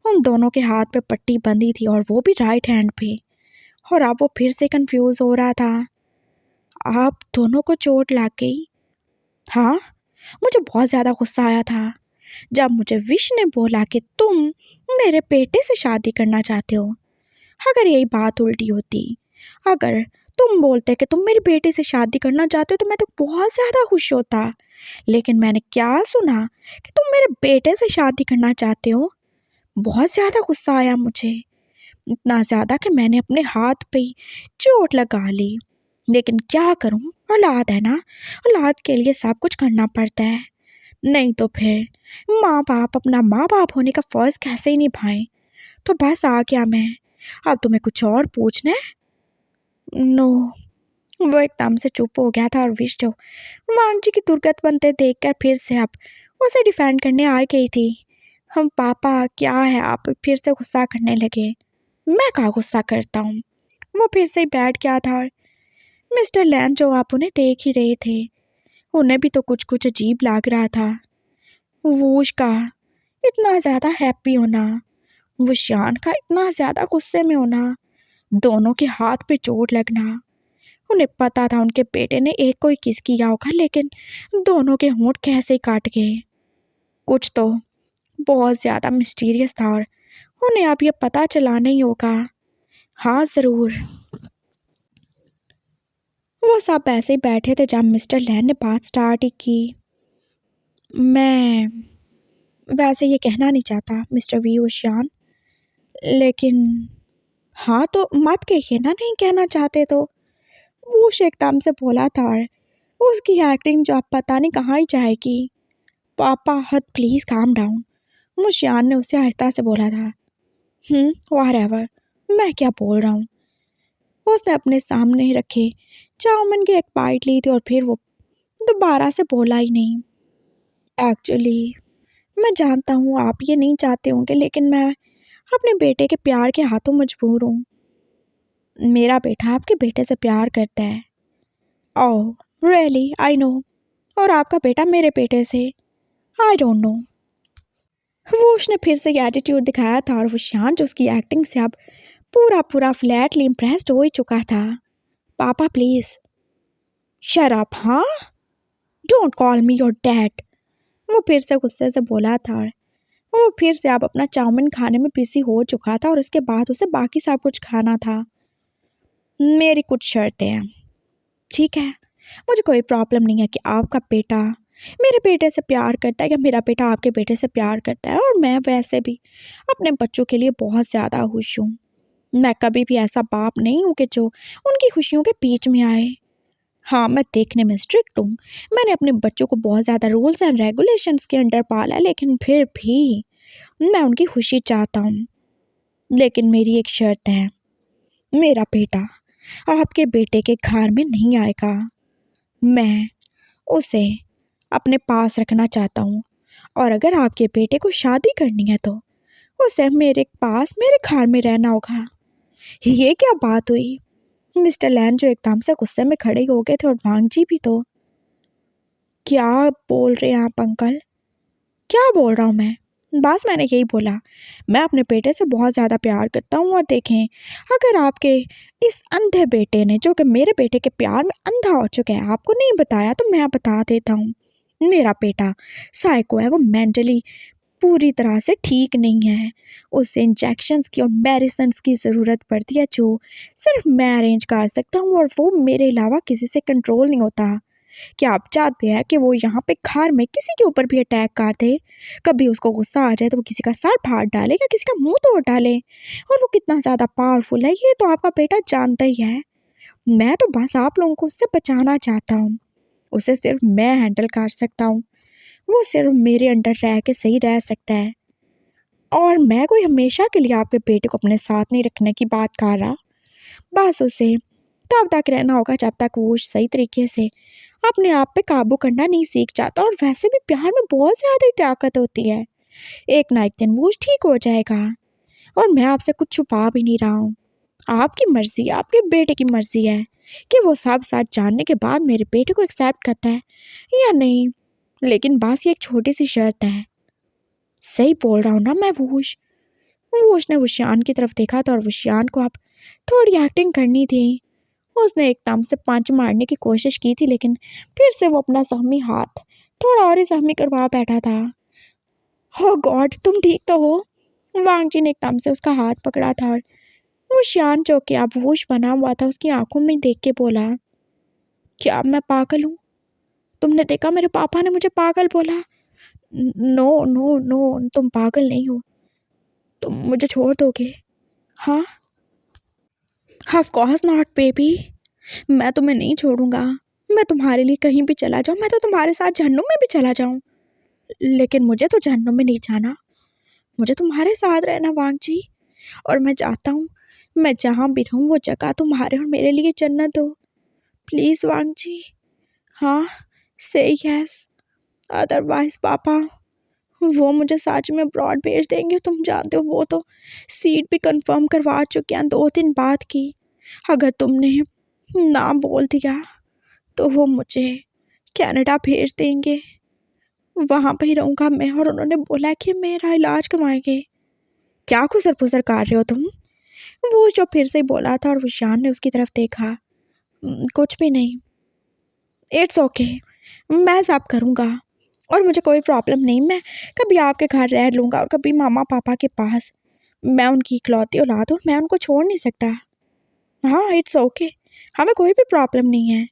उन दोनों के हाथ पे पट्टी बंधी थी, और वो भी राइट हैंड पे, और अब वो फिर से कंफ्यूज हो रहा था। आप दोनों को चोट लग गई? हाँ, मुझे बहुत ज़्यादा गुस्सा आया था जब मुझे विश ने बोला कि तुम मेरे बेटे से शादी करना चाहते हो। अगर यही बात उल्टी होती, अगर तुम बोलते कि तुम मेरी बेटी से शादी करना चाहते हो, तो मैं तो बहुत ज़्यादा खुश होता। लेकिन मैंने क्या सुना कि तुम मेरे बेटे से शादी करना चाहते हो। बहुत ज़्यादा गुस्सा आया मुझे, इतना ज़्यादा कि मैंने अपने हाथ पे ही चोट लगा ली। लेकिन क्या करूं, औलाद है ना, औलाद के लिए सब कुछ करना पड़ता है। नहीं तो फिर माँ बाप अपना माँ बाप होने का फ़र्ज़ कैसे ही निभाएं। तो बस आ गया मैं। अब तुम्हें कुछ और पूछना है? नो। वो एकदम से चुप हो गया था, और विष्णु वांगजी की दुर्गत बनते देखकर फिर से अब उसे डिफेंड करने आ गई थी। हम पापा, क्या है? आप फिर से गुस्सा करने लगे। मैं कहाँ गुस्सा करता हूँ? वो फिर से ही बैठ गया था, और मिस्टर लैन जो आप उन्हें देख ही रहे थे, उन्हें भी तो कुछ कुछ अजीब लग रहा था। वूश का इतना ज़्यादा हैप्पी होना, वो शान का इतना ज़्यादा गुस्से में होना, दोनों के हाथ पे चोट लगना। उन्हें पता था उनके बेटे ने एक को ही किस किया होगा, लेकिन दोनों के होंठ कैसे काट गए? कुछ तो बहुत ज़्यादा मिस्टीरियस था, और उन्हें अब ये पता चलाना ही होगा। हाँ, ज़रूर। वो सब ऐसे ही बैठे थे जब मिस्टर लैन ने बात स्टार्ट ही की। मैं वैसे ये कहना नहीं चाहता मिस्टर वी ओशियान, लेकिन हाँ, तो मत कहिए ना, नहीं कहना चाहते तो। वो एकदम से बोला था, और उसकी एक्टिंग जो आप पता नहीं कहाँ ही जाएगी। पापा, हद, प्लीज़ काम डाउन। मुशियान ने उसे आहिस्ता से बोला था। व्हाटएवर, मैं क्या बोल रहा हूँ? उसने अपने सामने रखे चाउमीन की एक बाइट ली थी, और फिर वो दोबारा से बोला ही नहीं। एक्चुअली मैं जानता हूँ आप ये नहीं चाहते होंगे, लेकिन मैं अपने बेटे के प्यार के हाथों मजबूर हूँ। मेरा बेटा आपके बेटे से प्यार करता है। Oh really, I know. और आपका बेटा मेरे बेटे से। I don't know. वो उसने फिर से एटीट्यूड दिखाया था और वो शांत उसकी एक्टिंग से अब पूरा पूरा फ्लैटली इम्प्रेस्ड हो ही चुका था। पापा प्लीज शट अप। हाँ, don't call me your dad. वो फिर से गुस्से से बोला था। वो फिर से अब अपना चाउमीन खाने में बिजी हो चुका था और उसके बाद उसे बाकी सब कुछ खाना था। मेरी कुछ शर्तें हैं, ठीक है? मुझे कोई प्रॉब्लम नहीं है कि आपका बेटा मेरे बेटे से प्यार करता है या मेरा बेटा आपके बेटे से प्यार करता है, और मैं वैसे भी अपने बच्चों के लिए बहुत ज़्यादा खुश हूँ। मैं कभी भी ऐसा बाप नहीं हूँ कि जो उनकी खुशियों के बीच में आए। हाँ, मैं देखने में स्ट्रिक्ट हूँ। मैंने अपने बच्चों को बहुत ज़्यादा रूल्स एंड रेगुलेशंस के अंडर पाला है, लेकिन फिर भी मैं उनकी खुशी चाहता हूँ। लेकिन मेरी एक शर्त है, मेरा बेटा आपके बेटे के घर में नहीं आएगा। मैं उसे अपने पास रखना चाहता हूँ, और अगर आपके बेटे को शादी करनी है तो उसे मेरे पास मेरे घर में रहना होगा। ये क्या बात हुई? मिस्टर लैन जो एकदम से गुस्से में खड़े हो गए थे, और वांग जी भी। तो क्या बोल रहे हैं आप अंकल? क्या बोल रहा हूँ मैं? बस मैंने यही बोला, मैं अपने बेटे से बहुत ज़्यादा प्यार करता हूँ। और देखें, अगर आपके इस अंधे बेटे ने, जो कि मेरे बेटे के प्यार में अंधा हो चुका है, आपको नहीं बताया तो मैं बता देता हूँ। मेरा बेटा साइको है, वो मेंटली पूरी तरह से ठीक नहीं है। उसे इंजेक्शंस की और मेडिसिन्स की ज़रूरत पड़ती है, जो सिर्फ मैं अरेंज कर सकता हूँ, और वो मेरे अलावा किसी से कंट्रोल नहीं होता। क्या आप चाहते हैं कि वो यहाँ पे घर में किसी के ऊपर भी अटैक कर दे? कभी उसको गुस्सा आ जाए तो वो किसी का सर फाड़ डाले या किसी का मुंह तोड़ डाले? और वो कितना ज़्यादा पावरफुल है ये तो आपका बेटा जानता ही है। मैं तो बस आप लोगों को उससे बचाना चाहता हूँ। उसे सिर्फ मैं हैंडल कर सकता हूँ। वो सिर्फ मेरे अंडर रह के सही रह सकता है, और मैं कोई हमेशा के लिए आपके बेटे को अपने साथ नहीं रखने की बात कर रहा। बस उसे तब तक रहना होगा जब तक वो सही तरीके से अपने आप पे काबू करना नहीं सीख जाता, और वैसे भी प्यार में बहुत ज़्यादा ही ताकत होती है। एक ना एक दिन वो ठीक हो जाएगा, और मैं आपसे कुछ छुपा भी नहीं रहा हूँ। आपकी मर्ज़ी, आपके बेटे की मर्ज़ी है कि वो सब सच जानने के बाद मेरे बेटे को एक्सेप्ट करता है या नहीं। लेकिन बस ये एक छोटी सी शर्त है। सही बोल रहा हूँ ना मैं वूश? वूश ने वुशियान की तरफ देखा था, और वुशियान को अब थोड़ी एक्टिंग करनी थी। उसने एकदम से पंच मारने की कोशिश की थी, लेकिन फिर से वो अपना सहमी हाथ थोड़ा और ही सहमी करवा बैठा था। हो गॉड, तुम ठीक तो हो? वांग जी ने एकदम से उसका हाथ पकड़ा था, और वो शान जो कि अब वूश बना हुआ था उसकी आंखों में देख के बोला, क्या मैं पागल हूँ? तुमने देखा मेरे पापा ने मुझे पागल बोला? नो नो नो, तुम पागल नहीं हो। तुम मुझे छोड़ दोगे? हाँ, ऑफ कोर्स नॉट बेबी। मैं तुम्हें नहीं छोड़ूंगा। मैं तुम्हारे लिए कहीं भी चला जाऊँ, मैं तो तुम्हारे साथ जहन्नुम में भी चला जाऊँ। लेकिन मुझे तो जहन्नुम में नहीं जाना। मुझे तुम्हारे साथ रहना वांग जी। और मैं चाहता हूँ मैं जहाँ भी रहूँ वो जगह तुम्हारे और मेरे लिए जन्नत हो। प्लीज़ वांग जी। हाँ, से यस। अदरवाइज पापा वो मुझे सच में अब्रॉड भेज देंगे। तुम जानते हो वो तो सीट भी कंफर्म करवा चुके हैं 2 दिन बाद की। अगर तुमने ना बोल दिया तो वो मुझे कनाडा भेज देंगे। वहाँ पे ही रहूँगा मैं, और उन्होंने बोला कि मेरा इलाज करवाएंगे। क्या खुसर फुसर कर रहे हो तुम? वो जो फिर से बोला था, और विशान ने उसकी तरफ देखा। कुछ भी नहीं, इट्स ओके, मैं सब करूँगा, और मुझे कोई प्रॉब्लम नहीं। मैं कभी आपके घर रह लूँगा और कभी मामा पापा के पास। मैं उनकी इकलौती औलाद हूँ, मैं उनको छोड़ नहीं सकता। हाँ, इट्स ओके, हमें कोई भी प्रॉब्लम नहीं है।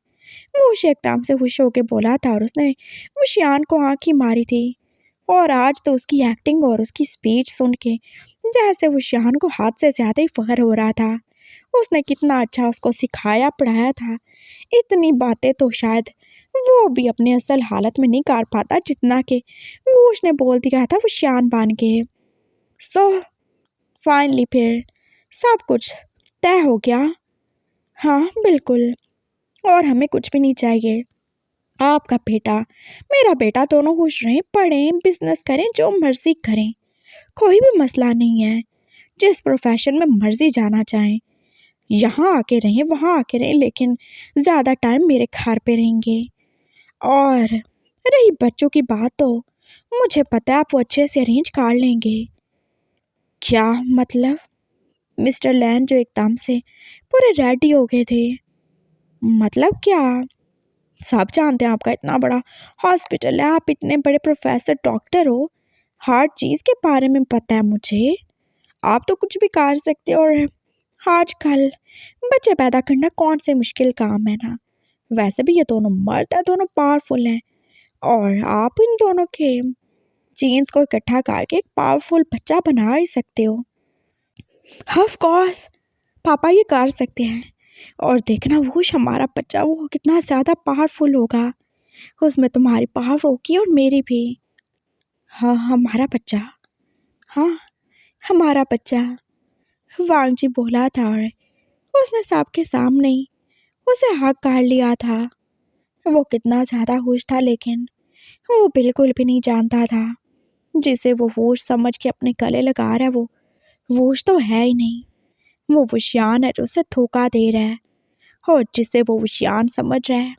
वो उसे एकदम से खुश होकर बोला था, और उसने मुशियान को आँख ही मारी थी। और आज तो उसकी एक्टिंग और उसकी स्पीच सुन के जैसे मुशियान को हाथ से ज़्यादा ही फ़ख्र हो रहा था। उसने कितना अच्छा उसको सिखाया पढ़ाया था। इतनी बातें तो शायद वो भी अपने असल हालत में नहीं कर पाता जितना कि वो उसने बोल दिया था वो शान बन के। सो फाइनली फिर सब कुछ तय हो गया। हाँ बिल्कुल, और हमें कुछ भी नहीं चाहिए। आपका बेटा मेरा बेटा दोनों खुश रहें, पढ़ें, बिजनेस करें, जो मर्जी करें, कोई भी मसला नहीं है। जिस प्रोफेशन में मर्जी जाना चाहें, यहाँ आके रहें, वहाँ आके रहें, लेकिन ज़्यादा टाइम मेरे घर पे रहेंगे। और रही बच्चों की बात तो मुझे पता है आप वो अच्छे से अरेंज कर लेंगे। क्या मतलब? मिस्टर लैन जो एकदम से पूरे रेडी हो गए थे। मतलब क्या? सब जानते हैं आपका इतना बड़ा हॉस्पिटल है, आप इतने बड़े प्रोफेसर डॉक्टर हो, हर चीज़ के बारे में पता है मुझे। आप तो कुछ भी कर सकते हो। और आजकल बच्चे पैदा करना कौन से मुश्किल काम है ना। वैसे भी ये दोनों मर्द है, दोनों पावरफुल हैं, और आप इन दोनों के जीन्स को इकट्ठा करके एक पावरफुल बच्चा बना ही सकते हो। ऑफ कोर्स पापा ये कर सकते हैं। और देखना वो हमारा बच्चा वो कितना ज़्यादा पावरफुल होगा, उसमें तुम्हारी पावर होगी और मेरी भी। हाँ हमारा बच्चा, हाँ हमारा बच्चा, वांग जी बोला था, और उसने सबके सामने ही उसे हक कर लिया था। वो कितना ज़्यादा खुश था, लेकिन वो बिल्कुल भी नहीं जानता था जिसे वो वोश समझ के अपने गले लगा रहा है वो वोश तो है ही नहीं। वो वशियान है जो उसे धोखा दे रहा है, और जिसे वो वशियान समझ रहा है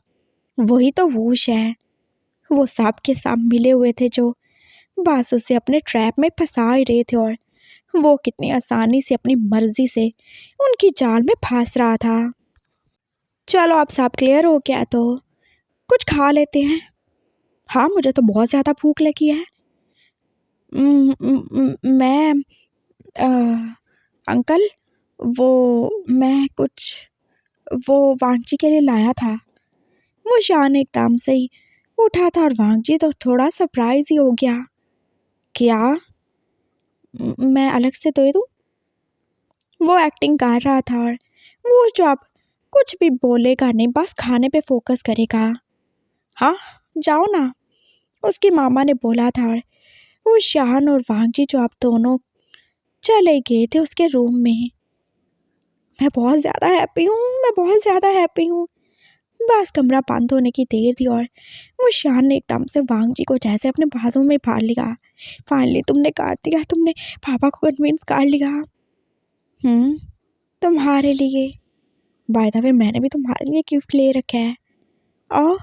वही तो वोश है। वो सब के सब मिले हुए थे जो बस उसे अपने ट्रैप में फंसा ही रहे थे, और वो कितनी आसानी से अपनी मर्जी से उनकी जाल में फंस रहा था। चलो अब सब क्लियर हो गया तो कुछ खा लेते हैं। हाँ मुझे तो बहुत ज़्यादा भूख लगी है। मैं अ, अंकल, वो मैं कुछ वो वांगजी के लिए लाया था। वो शान एकदम से ही उठा था, और वांगजी तो थोड़ा सरप्राइज ही हो गया। क्या? मैं अलग से दे दूँ? वो एक्टिंग कर रहा था, और वो जो अब कुछ भी बोलेगा नहीं, बस खाने पे फोकस करेगा। हाँ जाओ ना, उसकी मामा ने बोला था। और वो शान और वांगजी जो अब दोनों चले गए थे उसके रूम में। मैं बहुत ज़्यादा हैप्पी हूँ, मैं बहुत ज़्यादा हैप्पी हूँ। बस कमरा बंद होने की देर थी, और वो शान ने एकदम से वांगजी को जैसे अपने बाजू में फाड़ लिया। फाइनली तुमने काट दिया, तुमने पापा को कन्विंस कर लिया। तुम्हारे लिए, बाय द वे मैंने भी तुम्हारे लिए गिफ्ट ले रखा है। और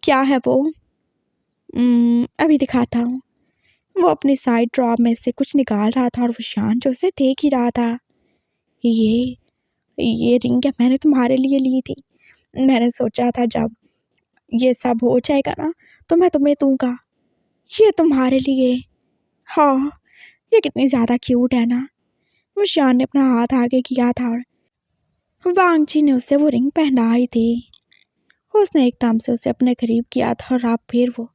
क्या है वो? अभी दिखाता हूँ। वो अपनी साइड ड्रॉप में से कुछ निकाल रहा था, और वो शान जो उसे देख ही रहा था। ये रिंग है, मैंने तुम्हारे लिए ली थी। मैंने सोचा था जब ये सब हो जाएगा ना तो मैं तुम्हें दूंगा। ये तुम्हारे लिए। हाँ ये कितनी ज़्यादा क्यूट है ना। वो शान ने अपना हाथ आगे किया था, और वांगजी ने उसे वो रिंग पहनाई थी। उसने एकदम से उसे अपने करीब किया था, और अब फिर वो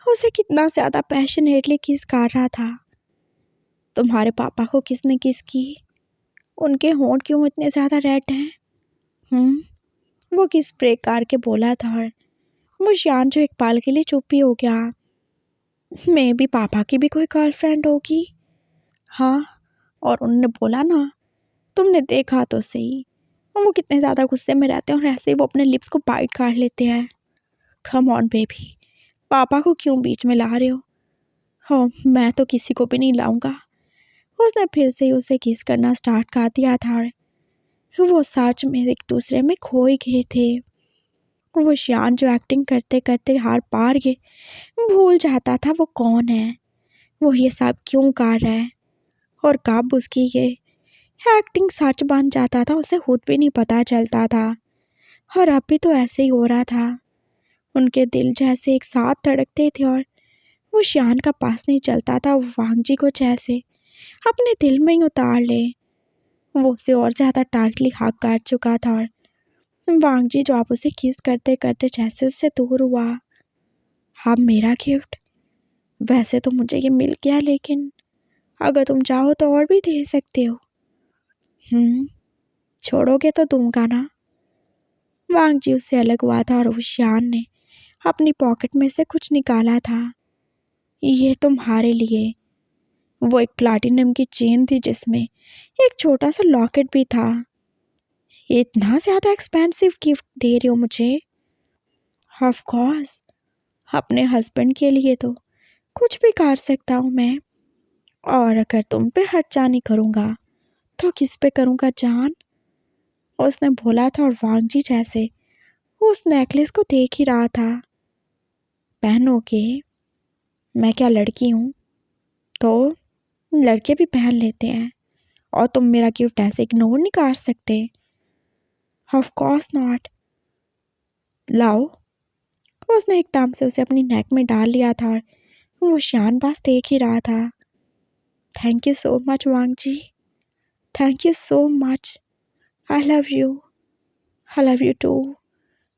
उसे कितना ज़्यादा पैशनेटली किस कर रहा था। तुम्हारे पापा को किसने किस की? उनके होंठ क्यों इतने ज़्यादा रेड हैं? वो किस ब्रेक करके बोला था, और वो शान जो एक पल के लिए चुप ही हो गया। मैं भी पापा की भी कोई गर्लफ्रेंड होगी। हाँ, और उन्होंने बोला ना, तुमने देखा तो सही, वो कितने ज़्यादा गुस्से में रहते हैं, और ऐसे ही वो अपने लिप्स को बाइट कर लेते हैं। कम ऑन बेबी, पापा को क्यों बीच में ला रहे हो? हाँ मैं तो किसी को भी नहीं लाऊंगा। उसने फिर से उसे किस करना स्टार्ट कर दिया था, और वो सच में एक दूसरे में खो ही गए थे। वो श्यान जो एक्टिंग करते करते हार पार गए, भूल जाता था वो कौन है, वो ये सब क्यों कर रहा है, और कब उसकी ये एक्टिंग सच बन जाता था उसे खुद भी नहीं पता चलता था। और अब भी तो ऐसे ही हो रहा था। उनके दिल जैसे एक साथ धड़कते थे, और वो श्यान का पास नहीं चलता था। वो वांगजी को जैसे अपने दिल में ही उतार ले, वो उसे और ज़्यादा टाइटली हक कर चुका था। और वांगजी जो आप उसे किस करते करते जैसे उससे दूर हुआ। अब मेरा गिफ्ट, वैसे तो मुझे ये मिल गया, लेकिन अगर तुम चाहो तो और भी दे सकते हो। छोड़ोगे तो दूंगा ना। वांगजी उससे अलग हुआ था, और शान ने अपनी पॉकेट में से कुछ निकाला था। ये तुम्हारे लिए। वो एक प्लैटिनम की चेन थी जिसमें एक छोटा सा लॉकेट भी था। इतना ज़्यादा एक्सपेंसिव गिफ्ट दे रही हो मुझे? ऑफ कोर्स, अपने हस्बैंड के लिए तो कुछ भी कर सकता हूँ मैं। और अगर तुम पे खर्चा नहीं करूँगा तो किस पे करूँगा जान? उसने बोला था, और वांगजी जैसे उस नेकलेस को देख ही रहा था। पहनोगे? मैं क्या लड़की हूँ? तो लड़के भी पहन लेते हैं और तुम मेरा गिफ्ट ऐसे इग्नोर नहीं कर सकते। Of course not. लाओ। उसने एकदम से उसे अपनी नेक में डाल लिया था और वो शान पास देख ही रहा था। Thank you so much Wang ji, thank you so much. I love you, I love you too.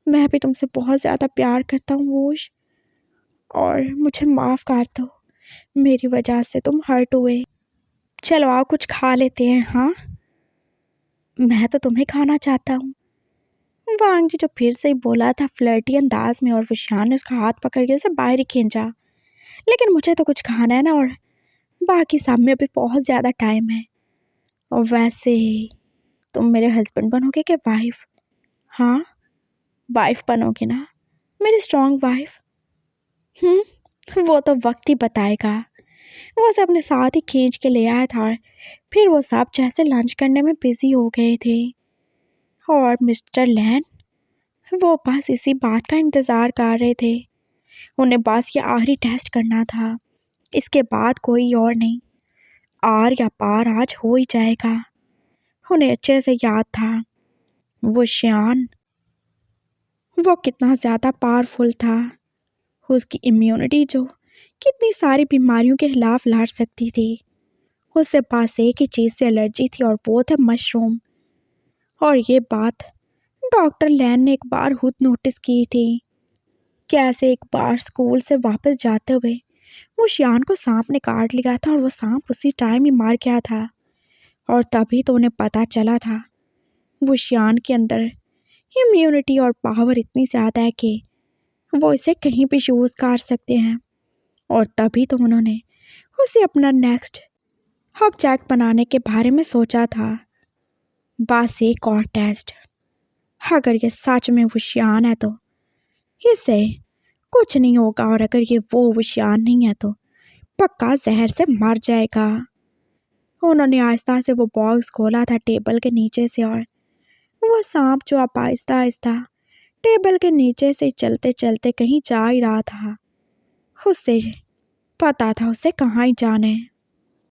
मैं भी तुमसे बहुत ज़्यादा प्यार करता हूँ वोश, और मुझे माफ़ कर दो, मेरी वजह से तुम हर्ट हुए। चलो आओ कुछ खा लेते हैं। हाँ, मैं तो तुम्हें खाना चाहता हूँ। वांग जी जो फिर से ही बोला था फ्लर्टी अंदाज में, और वुशियान ने उसका हाथ पकड़ के उसे बाहर ही खींचा। लेकिन मुझे तो कुछ खाना है ना, और बाकी सब में अभी बहुत ज़्यादा टाइम है। और वैसे तुम मेरे हस्बैंड बनोगे कि वाइफ? हाँ, वाइफ बनोगे ना, मेरी स्ट्रॉन्ग वाइफ। वो तो वक्त ही बताएगा। वो उसे अपने साथ ही खींच के ले आया था और फिर वो सब जैसे लंच करने में बिजी हो गए थे। और मिस्टर लैन वो बस इसी बात का इंतज़ार कर रहे थे। उन्हें बस ये आखिरी टेस्ट करना था, इसके बाद कोई और नहीं। आर या पार आज हो ही जाएगा। उन्हें अच्छे से याद था वो श्यान, वो कितना ज़्यादा पावरफुल था। उसकी इम्यूनिटी जो कितनी सारी बीमारियों के खिलाफ लड़ सकती थी। उससे पास एक ही चीज़ से एलर्जी थी, और वो थे मशरूम। और ये बात डॉक्टर लैन ने एक बार खुद नोटिस की थी। कैसे एक बार स्कूल से वापस जाते हुए वो श्यान को सांप ने काट लिया था, और वो सांप उसी टाइम ही मार गया था। और तभी तो उन्हें पता चला था वो श्यान के अंदर इम्यूनिटी और पावर इतनी ज़्यादा है कि वो इसे कहीं भी यूज़ कर सकते हैं। और तभी तो उन्होंने उसे अपना नेक्स्ट ऑब्जेक्ट बनाने के बारे में सोचा था। बस एक और टेस्ट, अगर ये सच में वुशियान है तो इससे कुछ नहीं होगा, और अगर ये वो वुशियान नहीं है तो पक्का जहर से मर जाएगा। उन्होंने आहिस्ता से वो बॉक्स खोला था टेबल के नीचे से, और वो सांप जो अब आहिस्ता आहिस्ता टेबल के नीचे से चलते चलते कहीं जा ही रहा था। उससे पता था उसे कहाँ ही जाना है।